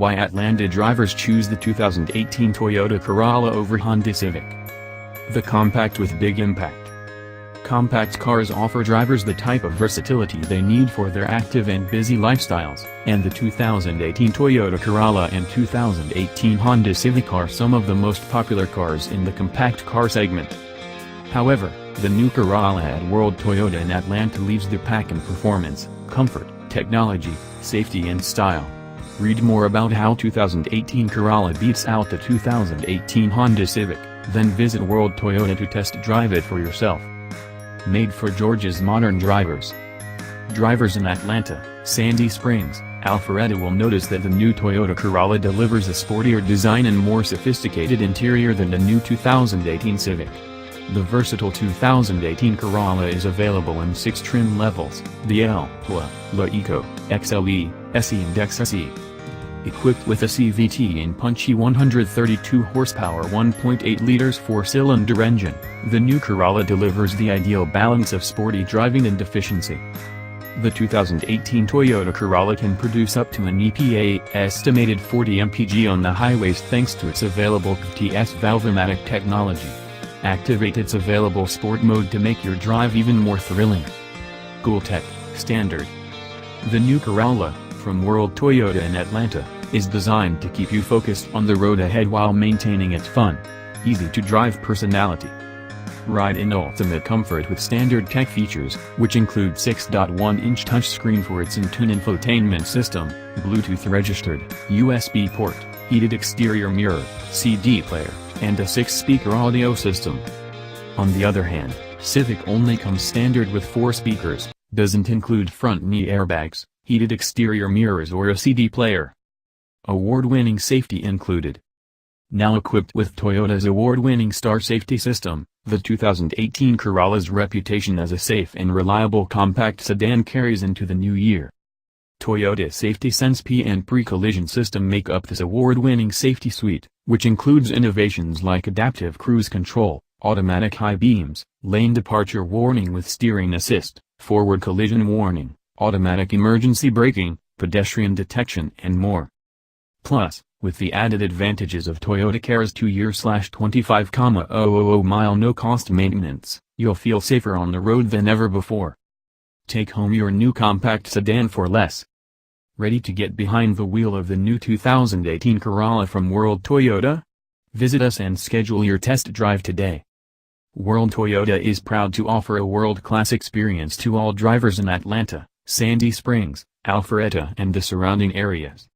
Why Atlanta drivers choose the 2018 Toyota Corolla over Honda Civic. The compact with big impact. Compact cars offer drivers the type of versatility they need for their active and busy lifestyles, and the 2018 Toyota Corolla and 2018 Honda Civic are some of the most popular cars in the compact car segment. However, the new Corolla at World Toyota in Atlanta leads the pack in performance, comfort, technology, safety and style. Read more about how 2018 Corolla beats out the 2018 Honda Civic, then visit World Toyota to test drive it for yourself. Made for Georgia's modern drivers. Drivers in Atlanta, Sandy Springs, Alpharetta will notice that the new Toyota Corolla delivers a sportier design and more sophisticated interior than the new 2018 Civic. The versatile 2018 Corolla is available in 6 trim levels: the L, La Eco, XLE, SE and XSE. Equipped with a CVT and punchy 132 horsepower 1.8 liters 4-cylinder engine, the new Corolla delivers the ideal balance of sporty driving and efficiency. The 2018 Toyota Corolla can produce up to an EPA-estimated 40 mpg on the highways thanks to its available CVTi-S Valvematic technology. Activate its available sport mode to make your drive even more thrilling. Cool Tech, Standard. The new Corolla, from World Toyota in Atlanta, is designed to keep you focused on the road ahead while maintaining its fun, easy-to-drive personality. Ride in ultimate comfort with standard tech features, which include 6.1-inch touchscreen for its in-tune infotainment system, Bluetooth registered, USB port, heated exterior mirror, CD player, and a 6-speaker audio system. On the other hand, Civic only comes standard with 4 speakers, doesn't include front knee airbags, heated exterior mirrors or a CD player. Award-winning safety included. Now equipped with Toyota's award-winning Star Safety System, the 2018 Corolla's reputation as a safe and reliable compact sedan carries into the new year. Toyota Safety Sense P and Pre-Collision System make up this award-winning safety suite, which includes innovations like adaptive cruise control, automatic high beams, lane departure warning with steering assist, forward collision warning, automatic emergency braking, pedestrian detection and more. Plus, with the added advantages of Toyota Care's 2-year/25,000 no-cost maintenance, you'll feel safer on the road than ever before. Take home your new compact sedan for less. Ready to get behind the wheel of the new 2018 Corolla from World Toyota? Visit us and schedule your test drive today. World Toyota is proud to offer a world-class experience to all drivers in Atlanta, Sandy Springs, Alpharetta and the surrounding areas.